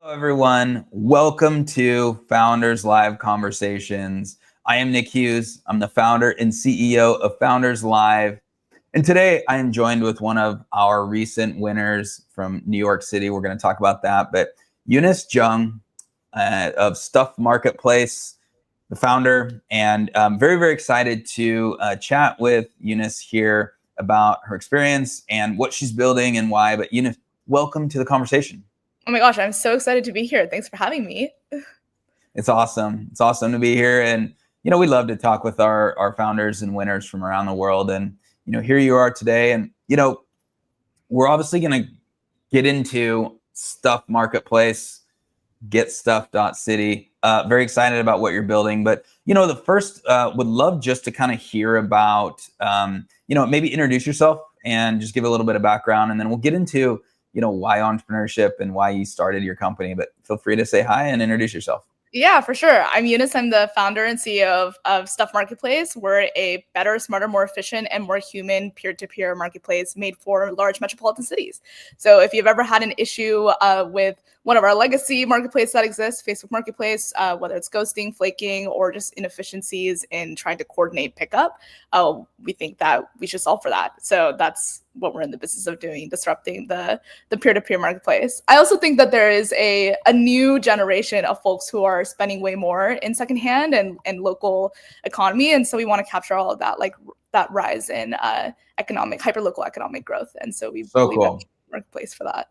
Everyone. Welcome to Founders Live Conversations. I am Nick Hughes. I'm the founder and CEO of Founders Live. And today I am joined with one of our recent winners from New York City. We're going to talk about that. But Eunice Jung of Stuff Marketplace, the founder. And I'm very, very excited to chat with Eunice here about her experience and what she's building and why. But Eunice, welcome to the conversation. Oh my gosh, I'm so excited to be here. Thanks for having me. It's awesome. It's awesome to be here. And, we love to talk with our founders and winners from around the world. And, here you are today. And, we're obviously going to get into Stuff Marketplace, getstuff.city. Very excited about what you're building. But, the first would love just to kind of hear about, maybe introduce yourself and just give a little bit of background. And then we'll get into why entrepreneurship and why you started your company, but feel free to say hi and introduce yourself. Yeah, for sure. I'm Eunice. I'm the founder and CEO of Stuff Marketplace. We're a better, smarter, more efficient, and more human peer-to-peer marketplace made for large metropolitan cities. So if you've ever had an issue with one of our legacy marketplaces that exists, Facebook Marketplace, whether it's ghosting, flaking, or just inefficiencies in trying to coordinate pickup, we think that we should solve for that. So that's what we're in the business of doing, disrupting the peer-to-peer marketplace. I also think that there is a new generation of folks who are spending way more in secondhand and local economy. And so we want to capture all of that, like that rise in hyper-local economic growth. And so we believe in the marketplace for that.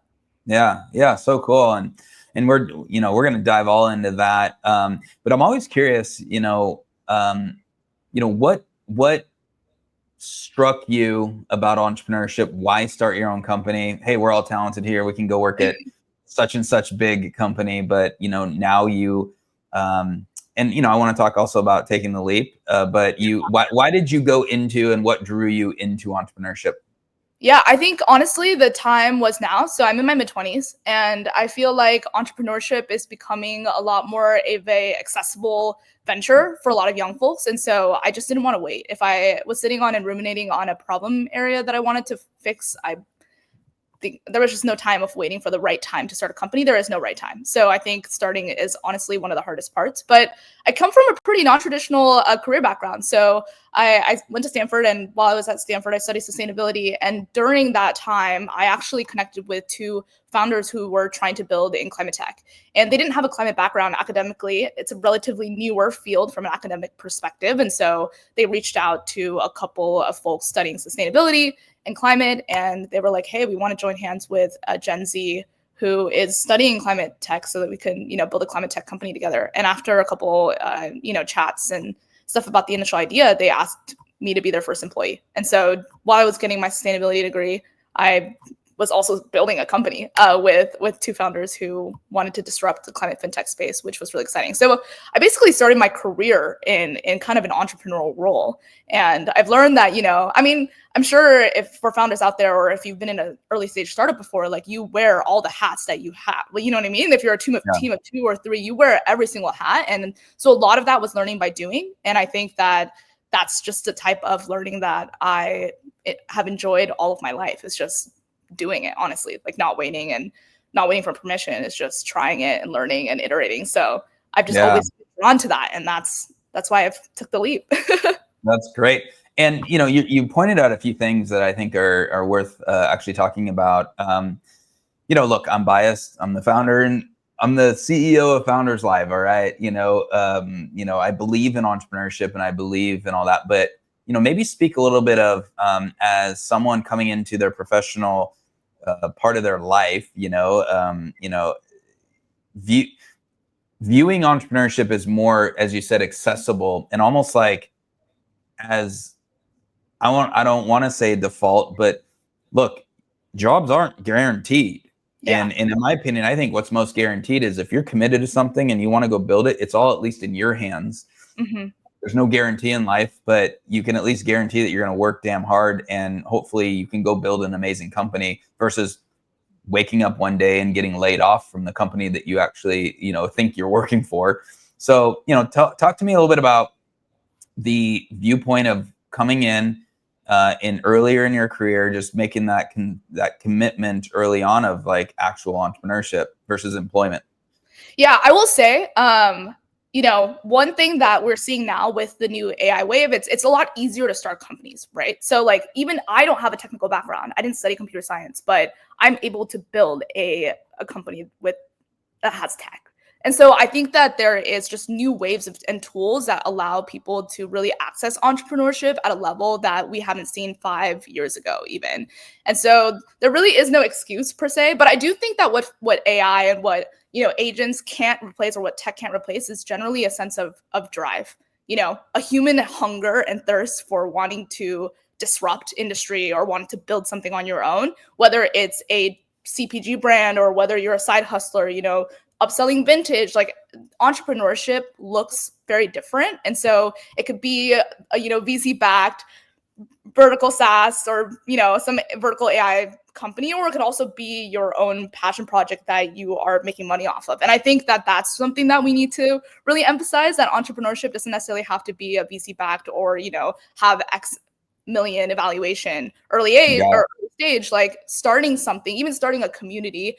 Yeah, so cool. And we're going to dive all into that. But I'm always curious, what struck you about entrepreneurship? Why start your own company? Hey, we're all talented here. We can go work at such and such big company. But, now you, I want to talk also about taking the leap. But why did you go into and what drew you into entrepreneurship? Yeah, I think honestly the time was now. So I'm in my mid-20s and I feel like entrepreneurship is becoming a lot more of a accessible venture for a lot of young folks. And so I just didn't want to wait. If I was sitting on and ruminating on a problem area that I wanted to fix, I think there was just no time of waiting for the right time to start a company. There is no right time. So I think starting is honestly one of the hardest parts. But I come from a pretty non-traditional career background. So I went to Stanford, and while I was at Stanford, I studied sustainability. And during that time, I actually connected with two founders who were trying to build in climate tech. And they didn't have a climate background academically. It's a relatively newer field from an academic perspective. And so they reached out to a couple of folks studying sustainability and climate, and they were like, hey, we want to join hands with Gen Z who is studying climate tech so that we can, build a climate tech company together. And after a couple, chats and stuff about the initial idea, they asked me to be their first employee. And so while I was getting my sustainability degree, I was also building a company with two founders who wanted to disrupt the climate fintech space, which was really exciting. So I basically started my career in kind of an entrepreneurial role. And I've learned that, I'm sure if for founders out there, or if you've been in an early stage startup before, like you wear all the hats that you have. Well, you know what I mean? If you're a team of 2 or 3, you wear every single hat. And so a lot of that was learning by doing. And I think that that's just the type of learning that I have enjoyed all of my life. It's just doing it, honestly, like not waiting for permission. It's just trying it and learning and iterating. So I've just always been drawn to that. And that's why I've took the leap. That's great. And, you pointed out a few things that I think are worth actually talking about. Look, I'm biased. I'm the founder and I'm the CEO of Founders Live. All right. I believe in entrepreneurship and I believe in all that, but maybe speak a little bit of as someone coming into their professional part of their life, viewing entrepreneurship as more, as you said, accessible and almost like as I don't want to say default, but look, jobs aren't guaranteed. Yeah. And in my opinion, I think what's most guaranteed is if you're committed to something and you want to go build it, it's all at least in your hands. Mm-hmm. There's no guarantee in life, but you can at least guarantee that you're going to work damn hard and hopefully you can go build an amazing company versus waking up one day and getting laid off from the company that you actually, think you're working for. So, talk to me a little bit about the viewpoint of coming in earlier in your career, just making that commitment early on of like actual entrepreneurship versus employment. Yeah, I will say, one thing that we're seeing now with the new AI wave, it's a lot easier to start companies, right? So like even I don't have a technical background. I didn't study computer science, but I'm able to build a company with that has tech. And so I think that there is just new waves and tools that allow people to really access entrepreneurship at a level that we haven't seen 5 years ago, even. And so there really is no excuse per se. But I do think that what AI and what agents can't replace or what tech can't replace is generally a sense of drive. A human hunger and thirst for wanting to disrupt industry or wanting to build something on your own, whether it's a CPG brand or whether you're a side hustler, upselling vintage, like entrepreneurship looks very different. And so it could be VC backed vertical SaaS or some vertical AI company, or it could also be your own passion project that you are making money off of. And I think that that's something that we need to really emphasize, that entrepreneurship doesn't necessarily have to be a VC backed or have X million evaluation early age Yeah. or early stage. Like starting something, even starting a community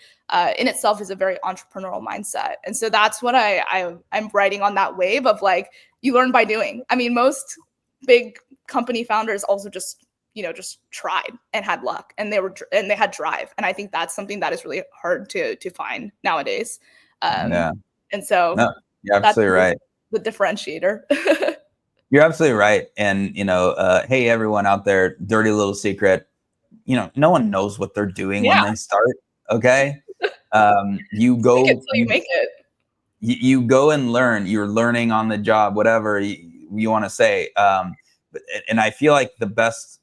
in itself is a very entrepreneurial mindset. And so that's what I'm writing on that wave of, like, you learn by doing. I mean, most big company founders also just tried and had luck, and they had drive. And I think that's something that is really hard to find nowadays. Yeah. And so No, you're that's absolutely right. the differentiator. You're absolutely right. And, hey, everyone out there, dirty little secret, no one knows what they're doing when Yeah. they start. Okay. You Fake it go, till you make it. you go and learn. You're learning on the job, whatever you want to say. And I feel like the best,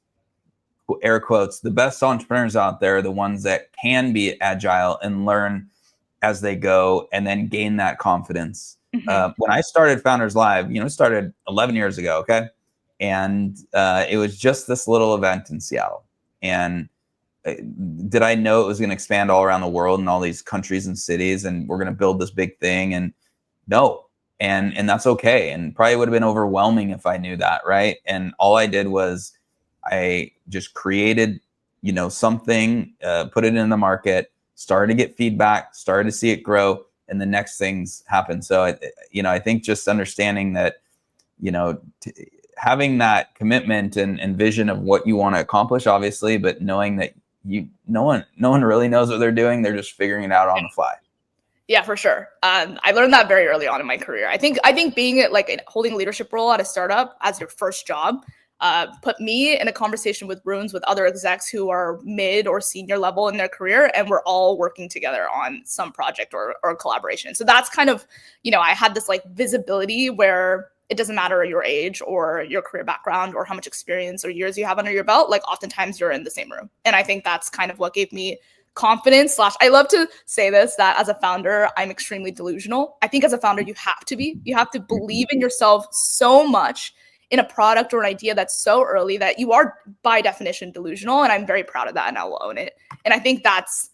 air quotes, the best entrepreneurs out there are the ones that can be agile and learn as they go and then gain that confidence. Mm-hmm. When I started Founders Live, it started 11 years ago, okay? And it was just this little event in Seattle. And did I know it was going to expand all around the world and all these countries and cities, and we're going to build this big thing? And no. And that's okay. And probably would have been overwhelming if I knew that, right? And all I did was I just created, something, put it in the market, started to get feedback, started to see it grow, and the next things happen. So, I think just understanding that, having that commitment and vision of what you want to accomplish, obviously, but knowing that no one really knows what they're doing. They're just figuring it out on the fly. Yeah, for sure. I learned that very early on in my career. I think being holding a leadership role at a startup as your first job put me in a conversation with other execs who are mid or senior level in their career, and we're all working together on some project or collaboration. So that's kind of, I had this visibility where it doesn't matter your age or your career background or how much experience or years you have under your belt. Like oftentimes you're in the same room, and I think that's kind of what gave me confidence. I love to say this, that as a founder, I'm extremely delusional. I think as a founder, you have to believe in yourself so much in a product or an idea that's so early that you are by definition delusional. And I'm very proud of that, and I will own it. And I think that's,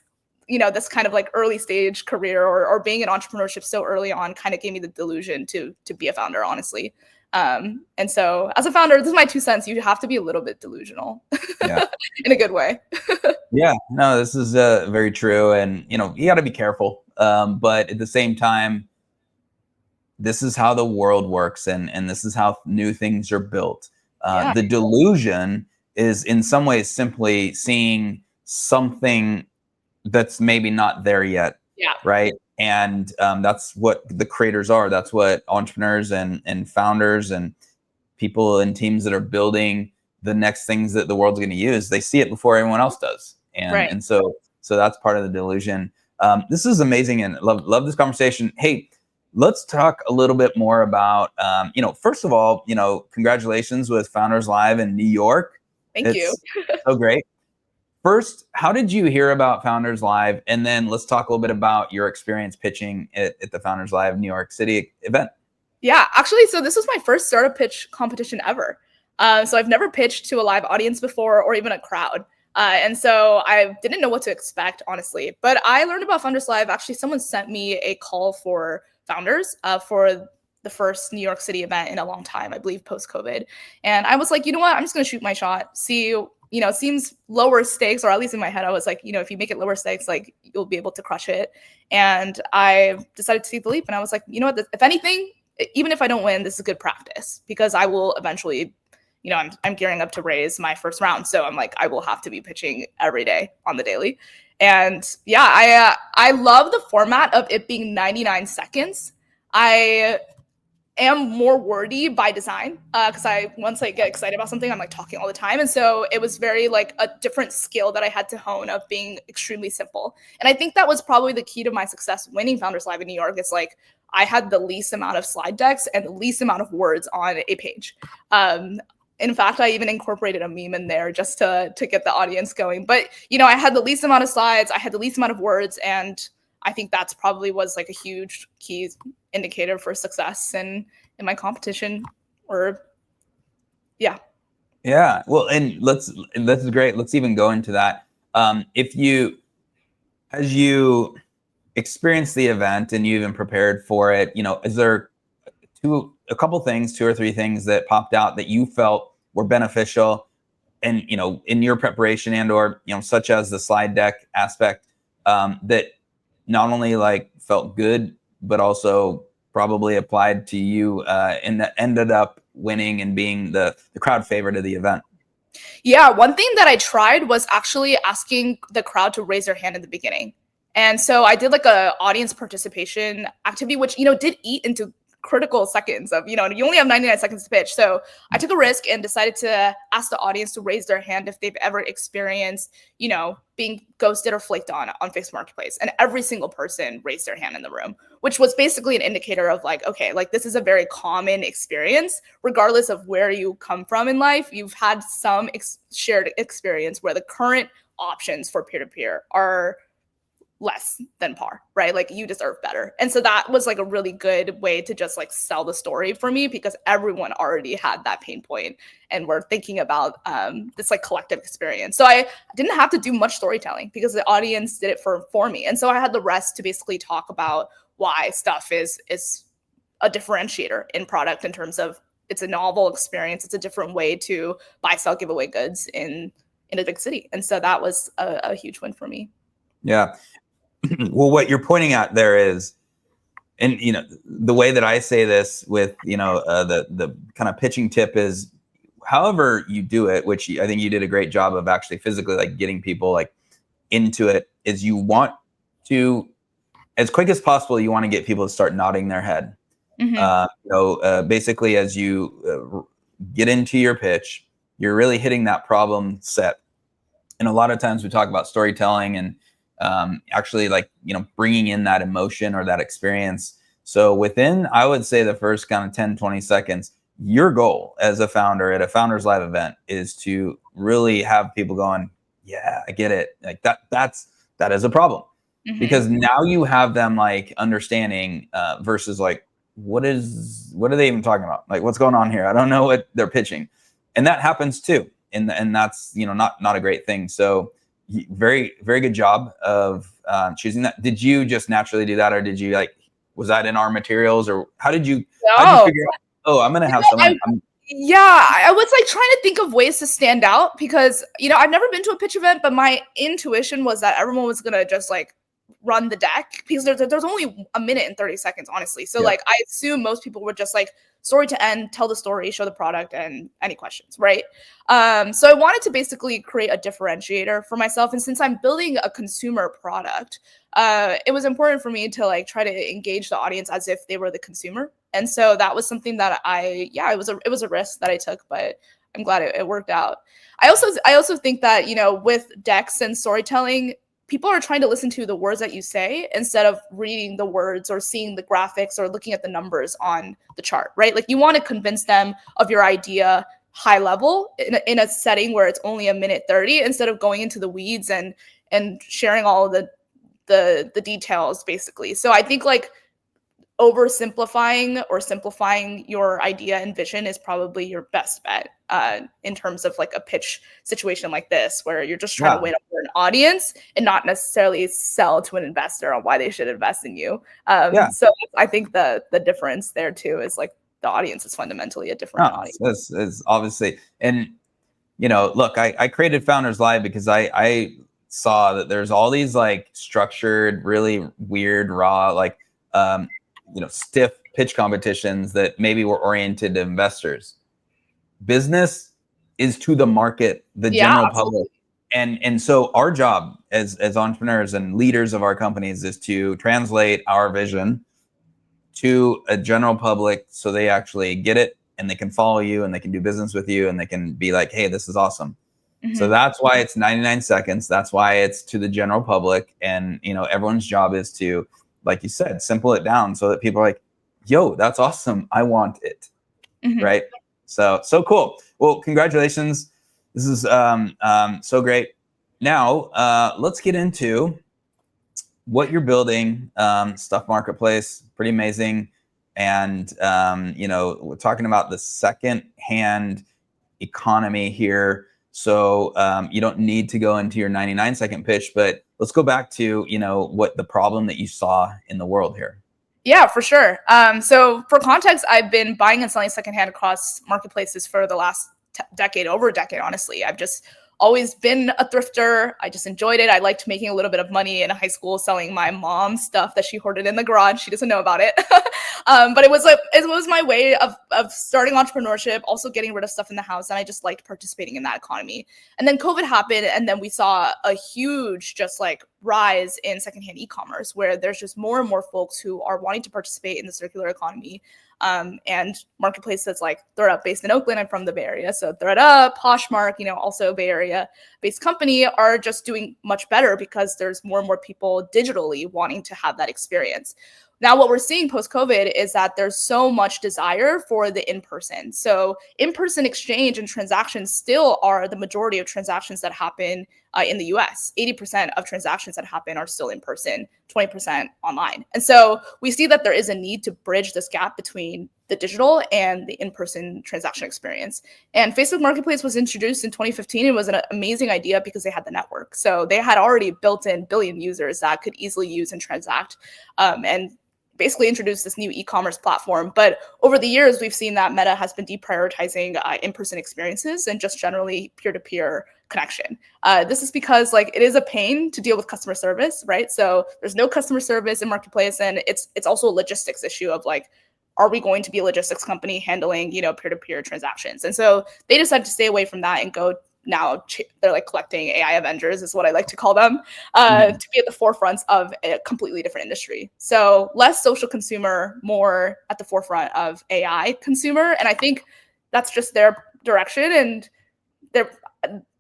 this kind of early stage career or being in entrepreneurship so early on kind of gave me the delusion to be a founder, honestly. And so as a founder, this is my 2 cents. You have to be a little bit delusional. Yeah. In a good way. Yeah, no, this is very true. And, you got to be careful. But at the same time, this is how the world works, and this is how new things are built. Yeah. The delusion is in some ways simply seeing something that's maybe not there yet. Yeah. Right. And that's what the creators are. That's what entrepreneurs and founders and people and teams that are building the next things that the world's going to use. They see it before everyone else does. And so that's part of the delusion. This is amazing, and love this conversation. Hey, let's talk a little bit more about, first of all, congratulations with Founders Live in New York. Thank you. So great. First, how did you hear about Founders Live? And then let's talk a little bit about your experience pitching at the Founders Live New York City event. Yeah, actually, so this was my first startup pitch competition ever. So I've never pitched to a live audience before or even a crowd. And so I didn't know what to expect, honestly. But I learned about Founders Live. Actually, someone sent me a call for founders for the first New York City event in a long time, I believe post-COVID. And I was like, you know what? I'm just going to shoot my shot, see seems lower stakes, or at least in my head, I was like, if you make it lower stakes, like you'll be able to crush it. And I decided to take the leap. And I was like, you know what, if anything, even if I don't win, this is good practice because I will eventually, I'm gearing up to raise my first round. So I'm like, I will have to be pitching every day on the daily. And yeah, I love the format of it being 99 seconds. I am more wordy by design because once I get excited about something, I'm like talking all the time. And so it was very like a different skill that I had to hone of being extremely simple. And I think that was probably the key to my success winning Founders Live in New York. It's like I had the least amount of slide decks and the least amount of words on a page. In fact, I even incorporated a meme in there just to get the audience going. But, I had the least amount of slides, I had the least amount of words, and I think that's probably was like a huge key indicator for success in my competition. Yeah. Well, and this is great. Let's even go into that. As you experience the event and you even prepared for it, is there a couple things, 2 or 3 things that popped out that you felt were beneficial and, in your preparation and, or, such as the slide deck aspect, that not only like felt good, but also probably applied to you and that ended up winning and being the crowd favorite of the event? Yeah, one thing that I tried was actually asking the crowd to raise their hand in the beginning. And so I did like a audience participation activity, which, did eat into critical seconds of, you only have 99 seconds to pitch. So I took a risk and decided to ask the audience to raise their hand if they've ever experienced, being ghosted or flaked on Facebook Marketplace. And every single person raised their hand in the room, which was basically an indicator of like, okay, like this is a very common experience, regardless of where you come from in life. You've had some shared experience where the current options for peer-to-peer are less than par, right? Like you deserve better. And so that was like a really good way to just like sell the story for me because everyone already had that pain point and we're thinking about this like collective experience. So I didn't have to do much storytelling because the audience did it for me. And so I had the rest to basically talk about why stuff is a differentiator in product in terms of it's a novel experience. It's a different way to buy, sell, give away goods in a big city. And so that was a huge win for me. Yeah. Well, what you're pointing at there is, and the way that I say this with the kind of pitching tip is, however you do it, which I think you did a great job of actually physically like getting people like into it, is you want to, as quick as possible, you want to get people to start nodding their head. Basically, as you get into your pitch, you're really hitting that problem set. And a lot of times we talk about storytelling and actually like, bringing in that emotion or that experience. So within, I would say the first kind of 10, 20 seconds, your goal as a founder at a Founders Live event is to really have people going, yeah, I get it. Like that is a problem. Because now you have them like understanding versus like, what are they even talking about? Like, what's going on here? I don't know what they're pitching. And that happens too. And that's, not a great thing. So very, very good job of choosing that. Did you just naturally do that? Or did you was that in our materials or how did you figure out, oh, I'm going to have someone. I was like trying to think of ways to stand out because, I've never been to a pitch event, but my intuition was that everyone was going to just like run the deck because there's only a minute and 30 seconds, honestly. So like, I assume most people were just like story to end, tell the story, show the product, and any questions, right? So I wanted to basically create a differentiator for myself. And since I'm building a consumer product, it was important for me to like try to engage the audience as if they were the consumer. And so that was something that it was a risk that I took, but I'm glad it worked out. I also think that, with decks and storytelling, people are trying to listen to the words that you say instead of reading the words or seeing the graphics or looking at the numbers on the chart, right? Like you want to convince them of your idea high level in a setting where it's only a minute 30 instead of going into the weeds and sharing all of the details basically. So I think like oversimplifying or simplifying your idea and vision is probably your best bet in terms of like a pitch situation like this, where you're just trying to win over an audience and not necessarily sell to an investor on why they should invest in you. So I think the difference there too is like the audience is fundamentally a different audience. It's obviously, and look, I created Founders Live because I saw that there's all these like structured, really weird, raw, like, stiff pitch competitions that maybe were oriented to investors. Business is to the market, the Yeah, general absolutely. public. And so our job as entrepreneurs and leaders of our companies is to translate our vision to a general public so they actually get it and they can follow you and they can do business with you and they can be like, hey, this is awesome. So that's why it's 99 seconds. That's why it's to the general public. And, everyone's job is to, like you said, simple it down so that people are like, yo, that's awesome. I want it. Right. So cool. Well, congratulations. This is so great. Now, let's get into what you're building. Stuff Marketplace, pretty amazing. And, we're talking about the second-hand economy here. So you don't need to go into your 99-second pitch, but let's go back to, what the problem that you saw in the world here. Yeah, for sure. So for context, I've been buying and selling secondhand across marketplaces for the last decade, over a decade, honestly. I've just always been a thrifter. I just enjoyed it. I liked making a little bit of money in high school selling my mom's stuff that she hoarded in the garage. She doesn't know about it. But it was my way of starting entrepreneurship, also getting rid of stuff in the house. And I just liked participating in that economy. And then COVID happened, and then we saw a huge just like rise in secondhand e-commerce, where there's just more and more folks who are wanting to participate in the circular economy. And marketplaces like ThredUp, based in Oakland, I'm from the Bay Area, so ThredUp, Poshmark, also Bay Area based company, are just doing much better because there's more and more people digitally wanting to have that experience. Now, what we're seeing post-COVID is that there's so much desire for the in-person. So in-person exchange and transactions still are the majority of transactions that happen in the US. 80% of transactions that happen are still in person, 20% online. And so we see that there is a need to bridge this gap between the digital and the in-person transaction experience. And Facebook Marketplace was introduced in 2015. It was an amazing idea because they had the network. So they had already built in billion users that could easily use and transact. And basically introduced this new e-commerce platform. But over the years, we've seen that Meta has been deprioritizing in-person experiences and just generally peer-to-peer connection. This is because it is a pain to deal with customer service, right? So there's no customer service in Marketplace, and it's also a logistics issue of are we going to be a logistics company handling, peer-to-peer transactions? And so they decided to stay away from that and go now they're collecting AI Avengers, is what I like to call them, to be at the forefront of a completely different industry. So less social consumer, more at the forefront of AI consumer. And I think that's just their direction. And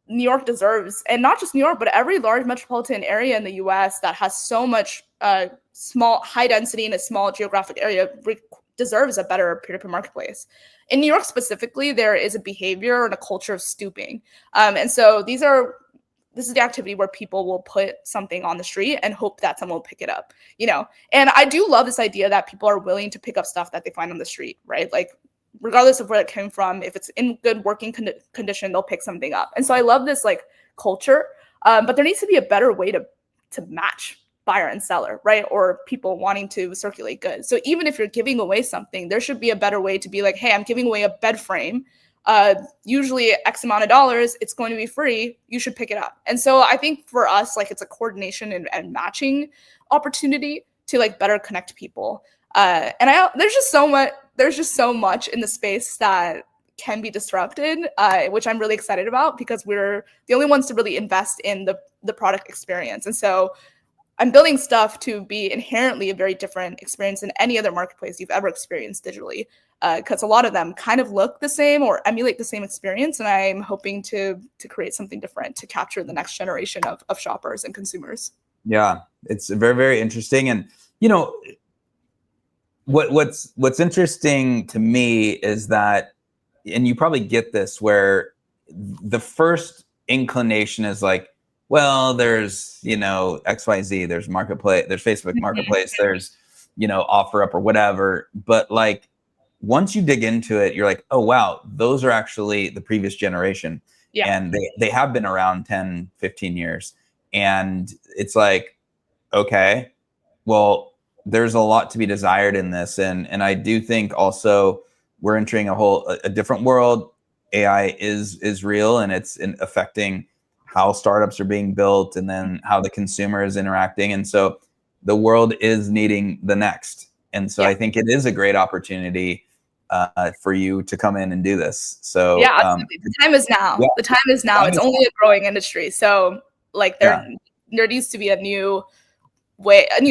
New York deserves, and not just New York, but every large metropolitan area in the US that has so much small, high density in a small geographic area deserves a better peer-to-peer marketplace. In New York specifically, there is a behavior and a culture of stooping. And so this is the activity where people will put something on the street and hope that someone will pick it up, And I do love this idea that people are willing to pick up stuff that they find on the street, right? Regardless of where it came from, if it's in good working condition, they'll pick something up. And so I love this culture, but there needs to be a better way to match buyer and seller, right? Or people wanting to circulate goods. So even if you're giving away something, there should be a better way to be hey, I'm giving away a bed frame, usually X amount of dollars, it's going to be free, you should pick it up. And so I think for us, it's a coordination and matching opportunity to better connect people. And there's just so much in the space that can be disrupted, which I'm really excited about because we're the only ones to really invest in the product experience. And so I'm building stuff to be inherently a very different experience than any other marketplace you've ever experienced digitally, because a lot of them kind of look the same or emulate the same experience. And I'm hoping to create something different to capture the next generation of shoppers and consumers. Yeah, it's very, very interesting. And, what's interesting to me is that, and you probably get this, where the first inclination is well, there's, XYZ, there's marketplace, there's Facebook Marketplace, there's, OfferUp or whatever. But once you dig into it, you're oh, wow, those are actually the previous generation. Yeah. And they have been around 10, 15 years. And it's okay, well, there's a lot to be desired in this. And I do think also we're entering a different world. AI is real, and it's affecting how startups are being built, and then how the consumer is interacting. And so the world is needing the next. And so I think it is a great opportunity for you to come in and do this. So Yeah, absolutely. The time is now. yeah, The time is now. It's only a growing industry. So like there needs to be a new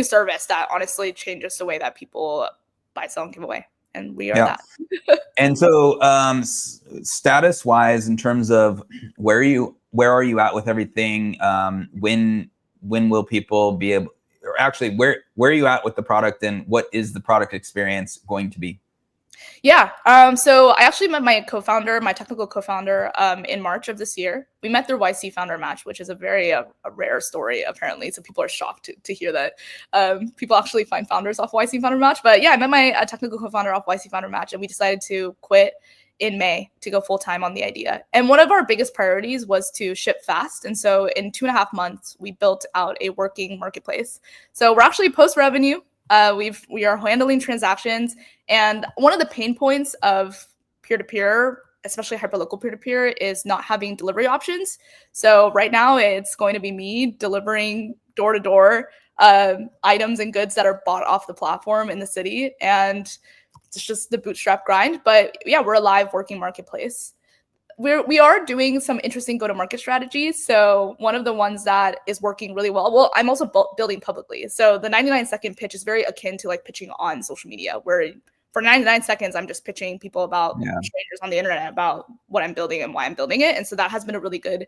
service that honestly changes the way that people buy, sell, and give away. And we are that. And so status wise, in terms of where are you at with everything? When will people be able, or actually where are you at with the product, and what is the product experience going to be? Yeah. So I actually met my technical co-founder, in March of this year. We met through YC Founder Match, which is a very a rare story, apparently. So people are shocked to hear that people actually find founders off YC Founder Match. But yeah, I met my technical co-founder off YC Founder Match, and we decided to quit in May to go full time on the idea. And one of our biggest priorities was to ship fast. And so in 2.5 months, we built out a working marketplace. So we're actually post revenue. We are handling transactions, and one of the pain points of peer-to-peer, especially hyperlocal peer-to-peer, is not having delivery options. So right now, it's going to be me delivering door-to-door items and goods that are bought off the platform in the city, and it's just the bootstrap grind. But yeah, we're a live working marketplace. We are doing some interesting go-to-market strategies. So one of the ones that is working really well, I'm also building publicly. So the 99-second pitch is very akin to like pitching on social media, where for 99 seconds, I'm just pitching people about strangers on the internet about what I'm building and why I'm building it. And so that has been a really good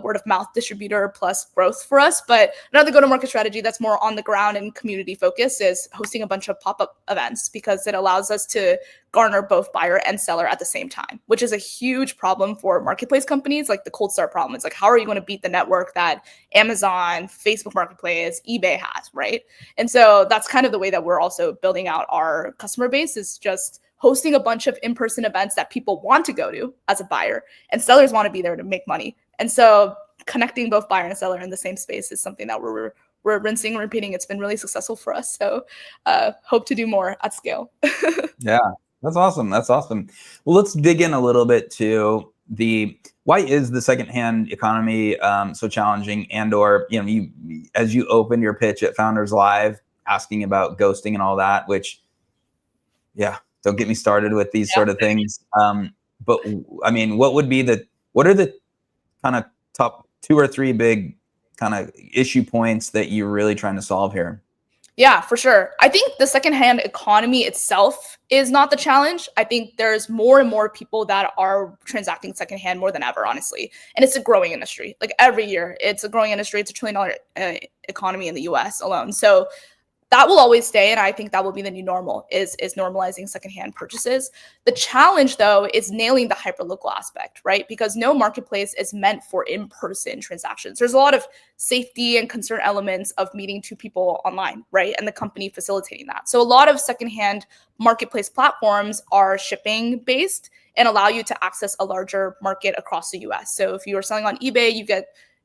word of mouth distributor plus growth for us. But another go-to-market strategy that's more on the ground and community focused is hosting a bunch of pop-up events, because it allows us to garner both buyer and seller at the same time, which is a huge problem for marketplace companies. Like the cold start problem. It's like, how are you going to beat the network that Amazon, Facebook Marketplace, eBay has, right? And so that's kind of the way that we're also building out our customer base, is just hosting a bunch of in-person events that people want to go to as a buyer, and sellers want to be there to make money. And so connecting both buyer and seller in the same space is something that we're rinsing and repeating. It's been really successful for us. So hope to do more at scale. Yeah, that's awesome. That's awesome. Well, let's dig in a little bit to why is the secondhand economy so challenging, and or you as you open your pitch at Founders Live asking about ghosting and all that, which don't get me started with these sort of things. But I mean, what are the kind of top 2 or 3 big kind of issue points that you're really trying to solve here? Yeah, for sure. I think the secondhand economy itself is not the challenge. I think there's more and more people that are transacting secondhand more than ever, honestly. And it's a growing industry. Like every year, it's a growing industry. It's $1 trillion economy in the US alone. So that will always stay, and I think that will be the new normal, is normalizing secondhand purchases. The challenge, though, is nailing the hyperlocal aspect, right? Because no marketplace is meant for in-person transactions. There's a lot of safety and concern elements of meeting 2 people online, right? And the company facilitating that. So a lot of secondhand marketplace platforms are shipping based and allow you to access a larger market across the US. So if you are selling on eBay,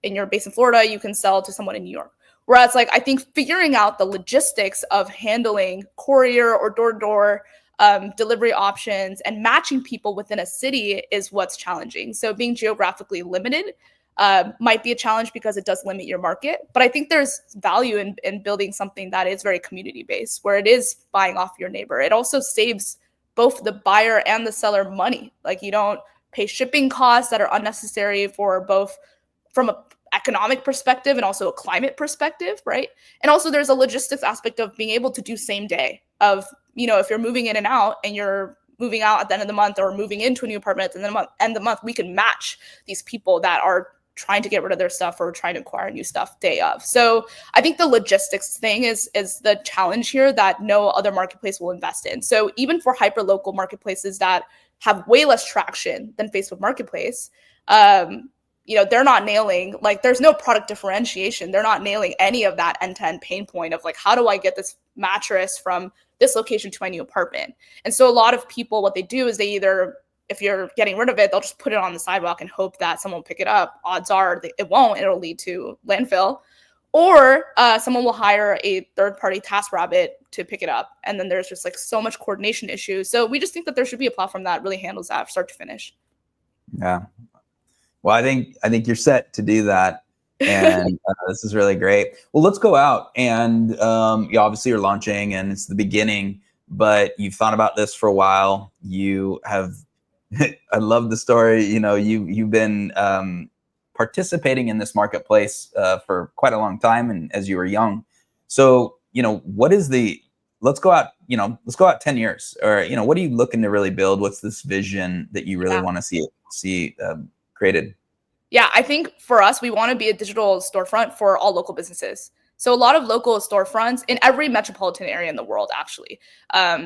and you're based in Florida, you can sell to someone in New York. Whereas, like, I think figuring out the logistics of handling courier or door-to-door delivery options and matching people within a city is what's challenging. So being geographically limited might be a challenge, because it does limit your market. But I think there's value in building something that is very community-based, where it is buying off your neighbor. It also saves both the buyer and the seller money. Like, you don't pay shipping costs that are unnecessary for both from a economic perspective and also a climate perspective, right? And also there's a logistics aspect of being able to do same day of, if you're moving in and out and you're moving out at the end of the month, or moving into a new apartment at the end of the month, we can match these people that are trying to get rid of their stuff or trying to acquire new stuff day of. So I think the logistics thing is the challenge here that no other marketplace will invest in. So even for hyper-local marketplaces that have way less traction than Facebook Marketplace, they're not nailing, like, there's no product differentiation. They're not nailing any of that end-to-end pain point of, like, how do I get this mattress from this location to my new apartment? And so a lot of people, what they do is they either, if you're getting rid of it, they'll just put it on the sidewalk and hope that someone will pick it up. Odds are it won't. It'll lead to landfill. Or someone will hire a third-party TaskRabbit to pick it up. And then there's just, like, so much coordination issues. So we just think that there should be a platform that really handles that start to finish. Yeah. Well, I think you're set to do that, and this is really great. Well, let's go out, and you obviously you're launching, and it's the beginning, but you've thought about this for a while. You have, I love the story. You've been participating in this marketplace for quite a long time, and as you were young. So, what is the? Let's go out. Let's go out 10 years, or what are you looking to really build? What's this vision that you really Yeah. want to see created? Yeah, I think for us, we want to be a digital storefront for all local businesses. So a lot of local storefronts in every metropolitan area in the world, actually.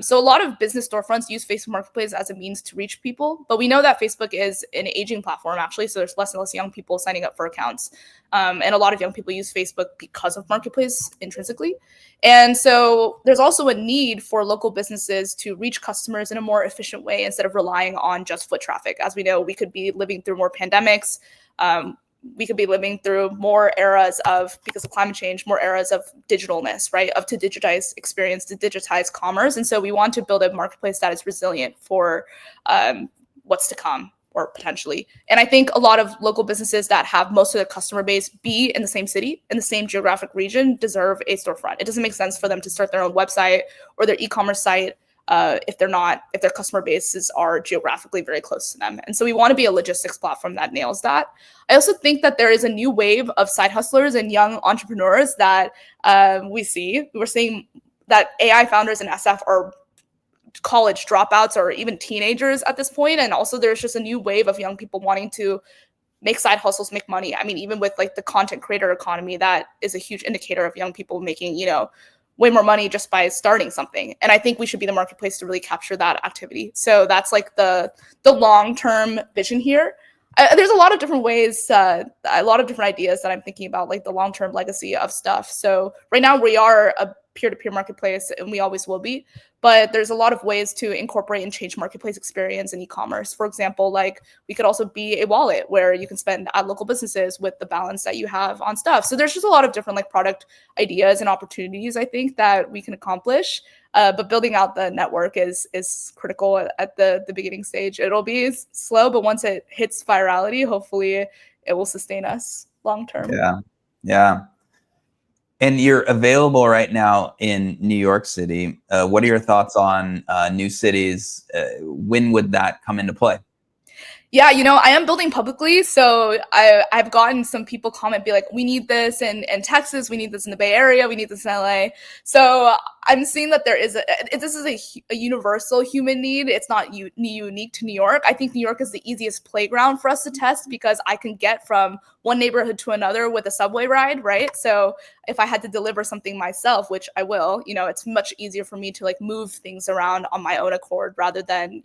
So a lot of business storefronts use Facebook Marketplace as a means to reach people, but we know that Facebook is an aging platform, actually. So there's less and less young people signing up for accounts, and a lot of young people use Facebook because of Marketplace intrinsically. And so there's also a need for local businesses to reach customers in a more efficient way instead of relying on just foot traffic. As we know, we could be living through more pandemics. We could be living through more eras of, because of climate change, more eras of digitalness, right? Of to digitize experience, to digitize commerce. And so we want to build a marketplace that is resilient for what's to come or potentially. And I think a lot of local businesses that have most of their customer base be in the same city, in the same geographic region, deserve a storefront. It doesn't make sense for them to start their own website or their e-commerce site if their customer bases are geographically very close to them. And so we want to be a logistics platform that nails that. I also think that there is a new wave of side hustlers and young entrepreneurs that we're seeing that AI founders in SF are college dropouts or even teenagers at this point. And also there's just a new wave of young people wanting to make side hustles, make money. I mean, even with like the content creator economy, that is a huge indicator of young people making, way more money just by starting something. And I think we should be the marketplace to really capture that activity. So that's like the long-term vision here. There's a lot of different ways, a lot of different ideas that I'm thinking about, like the long-term legacy of stuff. So right now we are a peer-to-peer marketplace, and we always will be. But there's a lot of ways to incorporate and change marketplace experience in e-commerce. For example, like we could also be a wallet where you can spend at local businesses with the balance that you have on stuff. So there's just a lot of different like product ideas and opportunities I think that we can accomplish. But building out the network is critical at the beginning stage. It'll be slow, but once it hits virality, hopefully it will sustain us long term. Yeah. Yeah. And you're available right now in New York City. What are your thoughts on new cities? When would that come into play? Yeah, I am building publicly, so I've gotten some people comment, be like, we need this in Texas, we need this in the Bay Area, we need this in LA. So I'm seeing that this is a universal human need. It's not unique to New York. I think New York is the easiest playground for us to test because I can get from one neighborhood to another with a subway ride, right? So if I had to deliver something myself, which I will, it's much easier for me to like move things around on my own accord rather than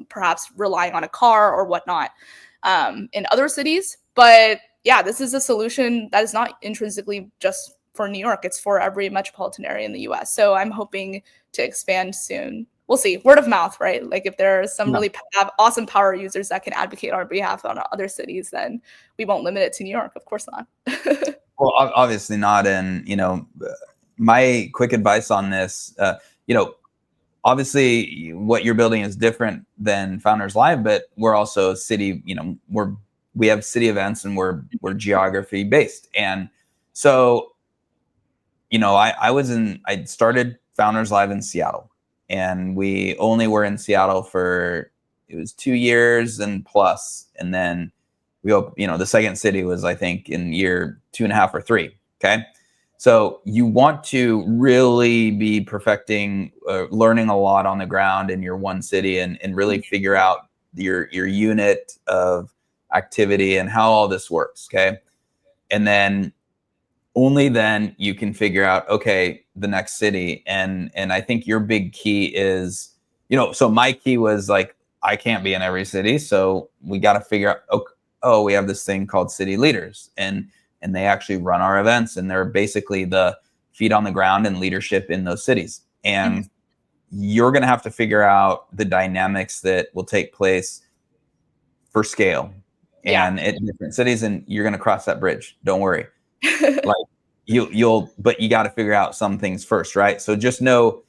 perhaps relying on a car or whatnot in other cities. But yeah, this is a solution that is not intrinsically just for New York. It's for every metropolitan area in the US. So I'm hoping to expand soon. We'll see. Word of mouth, right? Like if there are some really awesome power users that can advocate on our behalf on other cities, then we won't limit it to New York. Of course not. Well, obviously not. And, my quick advice on this, obviously what you're building is different than Founders Live, but we're also city, we have city events and we're geography based. And so, I started Founders Live in Seattle, and we only were in Seattle for, it was 2 years and plus. And then the second city was, I think, in year 2.5 or 3. Okay. So you want to really be perfecting, learning a lot on the ground in your one city, and really figure out your unit of activity and how all this works. Okay. And then only then you can figure out, okay, the next city. And I think your big key is, so my key was like, I can't be in every city. So we got to figure out, oh, we have this thing called city leaders, and they actually run our events, and they're basically the feet on the ground and leadership in those cities. And you're going to have to figure out the dynamics that will take place for scale and in different cities, and you're going to cross that bridge. Don't worry. Like but you got to figure out some things first, right? So just know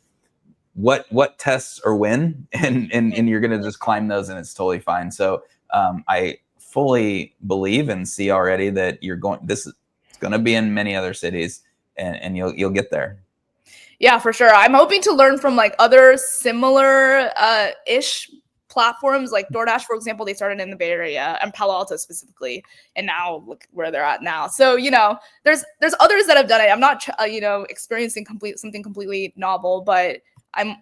what tests are when, and you're going to just climb those, and it's totally fine. So I fully believe and see already that this is going to be in many other cities, and you'll get there. Yeah, for sure. I'm hoping to learn from like other similar ish platforms, like DoorDash, for example. They started in the Bay Area and Palo Alto specifically, and now look where they're at now. So there's others that have done it. I'm not experiencing something completely novel, but I'm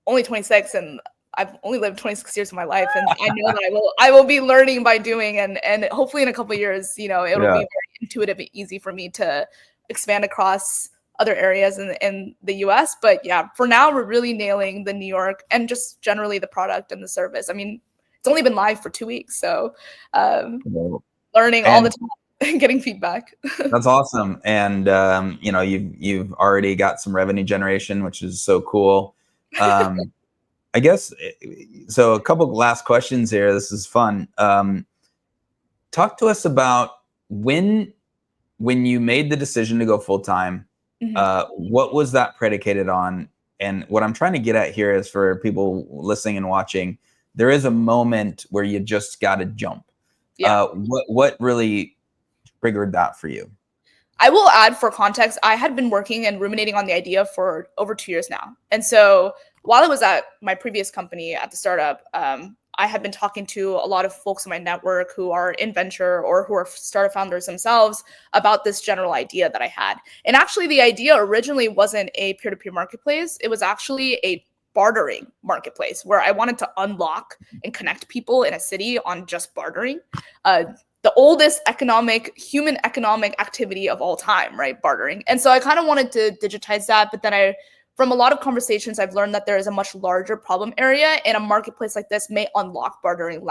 only 26 and I've only lived 26 years of my life, and I know that I will be learning by doing, and hopefully in a couple of years, it'll be very intuitive and easy for me to expand across other areas in the US. But yeah, for now, we're really nailing the New York and just generally the product and the service. I mean, it's only been live for 2 weeks, so learning all the time and getting feedback. That's awesome. And you've already got some revenue generation, which is so cool. I guess so. A couple of last questions here. This is fun. Talk to us about when you made the decision to go full time. What was that predicated on? And what I'm trying to get at here is for people listening and watching, there is a moment where you just got to jump. Yeah. What really triggered that for you? I will add, for context, I had been working and ruminating on the idea for over 2 years now. And so while I was at my previous company at the startup, I had been talking to a lot of folks in my network who are in venture or who are startup founders themselves about this general idea that I had. And actually, the idea originally wasn't a peer-to-peer marketplace. It was actually a bartering marketplace where I wanted to unlock and connect people in a city on just bartering. The oldest human economic activity of all time, right? Bartering. And so I kind of wanted to digitize that, but then from a lot of conversations, I've learned that there is a much larger problem area, and a marketplace like this may unlock bartering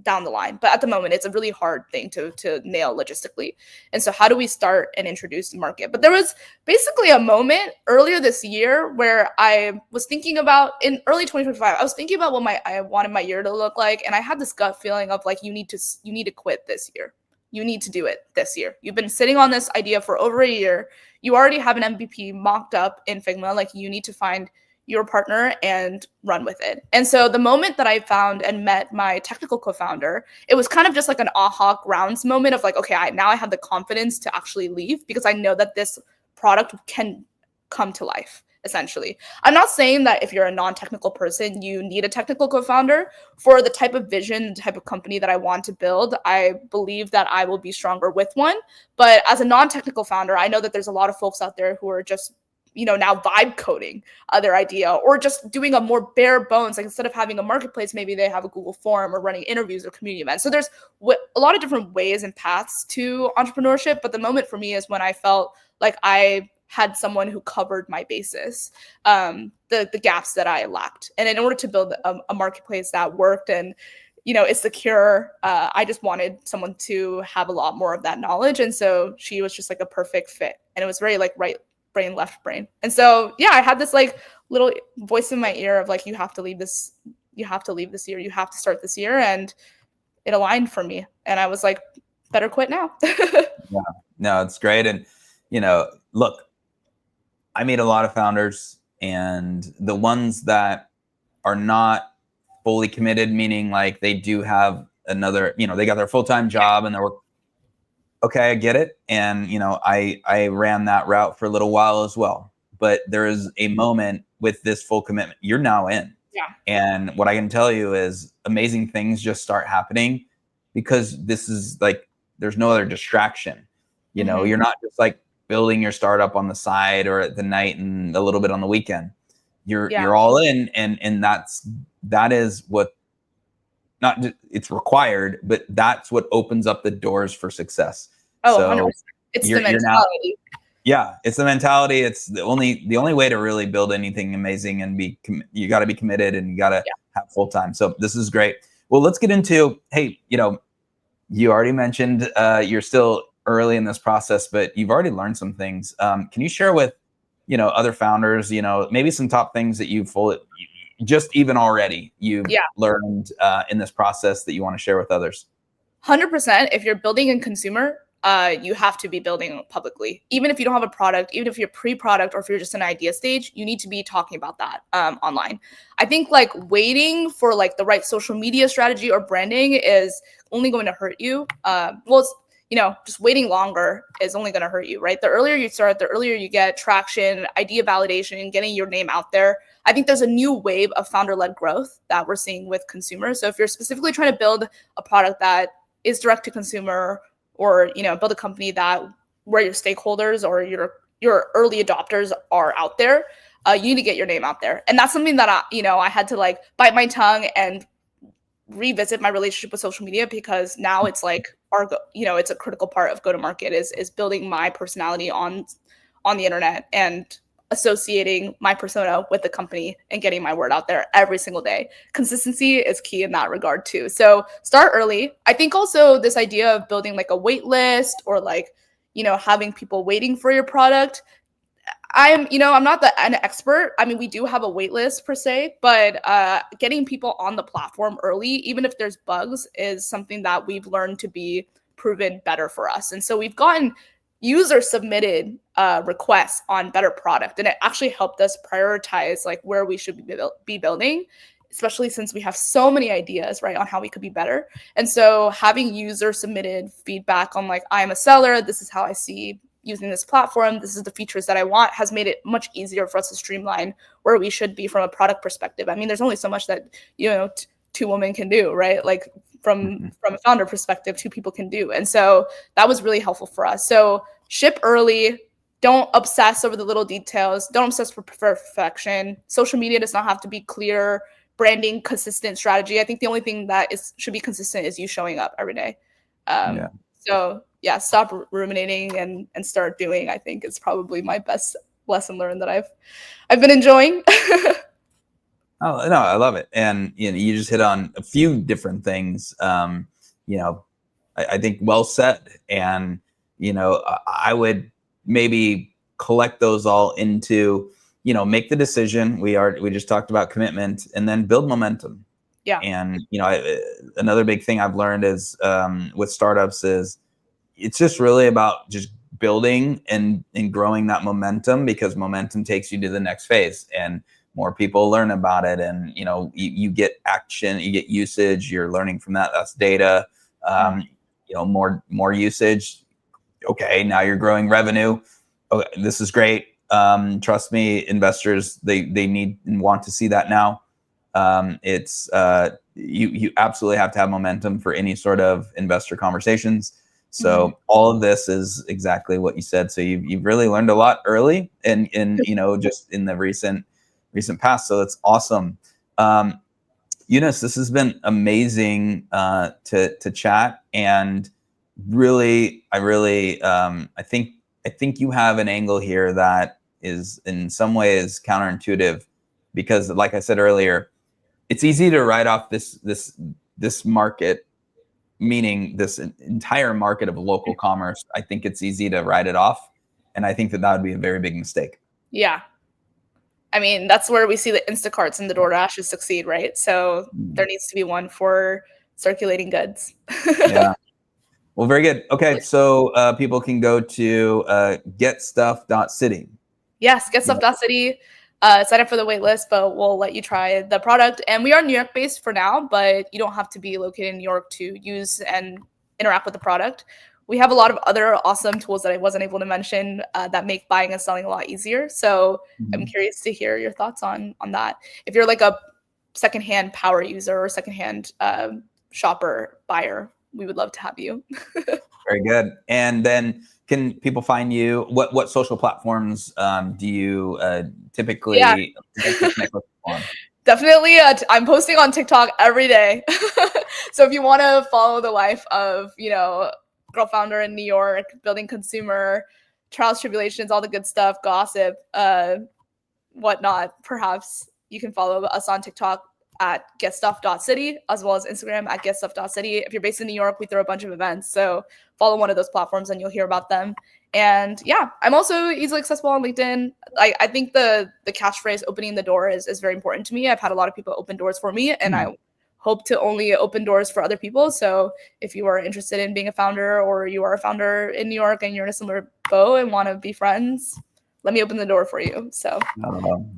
down the line. But at the moment, it's a really hard thing to nail logistically. And so how do we start and introduce the market? But there was basically a moment earlier this year where I was thinking about, in early 2025, I was thinking about what I wanted my year to look like. And I had this gut feeling of like, you need to quit this year. You need to do it this year. You've been sitting on this idea for over a year. You already have an MVP mocked up in Figma. Like, you need to find your partner and run with it. And so the moment that I found and met my technical co-founder, it was kind of just like an aha grounds moment of like, okay, now I have the confidence to actually leave because I know that this product can come to life. Essentially, I'm not saying that if you're a non-technical person, you need a technical co-founder. For the type of vision, the type of company that I want to build, I believe that I will be stronger with one. But as a non-technical founder, I know that there's a lot of folks out there who are just, now vibe coding their idea, or just doing a more bare bones. Like, instead of having a marketplace, maybe they have a Google form or running interviews or community events. So there's a lot of different ways and paths to entrepreneurship. But the moment for me is when I felt like I had someone who covered my basis, the gaps that I lacked. And in order to build a marketplace that worked and, is secure, I just wanted someone to have a lot more of that knowledge. And so she was just like a perfect fit. And it was very like right brain, left brain. And so, yeah, I had this like little voice in my ear of like, you have to leave this year. You have to start this year. And it aligned for me. And I was like, better quit now. Yeah, no, it's great. And, look, I meet a lot of founders, and the ones that are not fully committed, meaning like they do have another, they got their full-time job and they're okay, I get it. And, I ran that route for a little while as well. But there is a moment with this full commitment. You're now in. Yeah. And what I can tell you is amazing things just start happening because this is like, there's no other distraction. You're not just like building your startup on the side or at the night and a little bit on the weekend. You're all in, and that is what, not it's required, but that's what opens up the doors for success. Oh, so 100%. It's the mentality. It's the mentality. It's the only way to really build anything amazing, and you got to be committed, and you got to have full time. So this is great. Well, let's get into, hey, you already mentioned you're still early in this process, but you've already learned some things. Can you share with, other founders, maybe some top things that you've learned in this process that you want to share with others? 100%. If you're building in consumer, you have to be building publicly. Even if you don't have a product, even if you're pre-product or if you're just in an idea stage, you need to be talking about that online. I think like waiting for like the right social media strategy or branding is only going to hurt you. Just waiting longer is only going to hurt you, right? The earlier you start, the earlier you get traction, idea validation, getting your name out there. I think there's a new wave of founder-led growth that we're seeing with consumers. So if you're specifically trying to build a product that is direct to consumer, or build a company that where your stakeholders or your early adopters are out there, you need to get your name out there. And that's something that I had to like bite my tongue and revisit my relationship with social media, because now it's like it's a critical part of go to market is building my personality on the internet and associating my persona with the company and getting my word out there every single day. Consistency is key in that regard too. So start early. I think also this idea of building like a wait list or like, having people waiting for your product. I'm not an expert. I mean, we do have a wait list per se, but getting people on the platform early, even if there's bugs, is something that we've learned to be proven better for us. And so we've gotten user submitted requests on better product, and it actually helped us prioritize like where we should be building, especially since we have so many ideas, right, on how we could be better. And so having user submitted feedback on like, I'm a seller, this is how I see using this platform, this is the features that I want, has made it much easier for us to streamline where we should be from a product perspective. I mean, there's only so much that two women can do, right? Like from a founder perspective, two people can do. And so that was really helpful for us. So ship early, don't obsess over the little details, don't obsess for perfection. Social media does not have to be clear, branding, consistent strategy. I think the only thing that should be consistent is you showing up every day. So yeah, stop ruminating and start doing, I think, is probably my best lesson learned that I've been enjoying. Oh no, I love it. And you just hit on a few different things. I think well said. And I would maybe collect those all into, make the decision. We just talked about commitment, and then build momentum. Yeah. And another big thing I've learned is with startups is it's just really about just building and growing that momentum, because momentum takes you to the next phase, and more people learn about it, and you get action, you get usage, you're learning from that. That's data. More usage. Okay, now you're growing revenue. Okay, this is great. Trust me, investors, they need and want to see that now. It's you absolutely have to have momentum for any sort of investor conversations. So all of this is exactly what you said. So you've really learned a lot early, and just in the recent past. So that's awesome. Eunice, this has been amazing to chat, and really, I think you have an angle here that is in some ways counterintuitive, because like I said earlier, it's easy to write off this market, meaning this entire market of local commerce. I think it's easy to write it off, and I think that would be a very big mistake. Yeah. I mean, that's where we see the Instacarts and the DoorDashes succeed, right? So there needs to be one for circulating goods. Yeah. Well, very good. Okay, so people can go to getstuff.city. Yes, getstuff.city. Sign up for the wait list, but we'll let you try the product. And we are New York based for now, but you don't have to be located in New York to use and interact with the product. We have a lot of other awesome tools that I wasn't able to mention that make buying and selling a lot easier. So I'm curious to hear your thoughts on that. If you're like a secondhand power user or secondhand shopper buyer, we would love to have you. Very good. And then can people find you? What social platforms do you typically connect with on? Definitely. I'm posting on TikTok every day. So if you want to follow the life of, girl founder in New York, building consumer, trials, tribulations, all the good stuff, gossip, whatnot, perhaps you can follow us on TikTok at getstuff.city, as well as Instagram at getstuff.city. If you're based in New York, we throw a bunch of events. So follow one of those platforms and you'll hear about them. And yeah, I'm also easily accessible on LinkedIn. I think the catchphrase opening the door is very important to me. I've had a lot of people open doors for me, and I hope to only open doors for other people. So if you are interested in being a founder, or you are a founder in New York and you're in a similar boat and want to be friends, let me open the door for you. So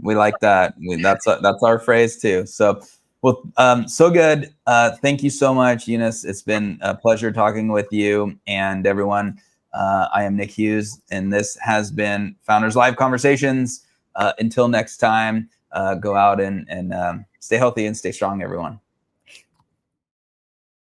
we like that. That's our phrase too. So, well, so good. Thank you so much, Eunice. It's been a pleasure talking with you and everyone. I am Nick Hughes, and this has been Founders Live Conversations. Until next time, go out and stay healthy and stay strong, everyone.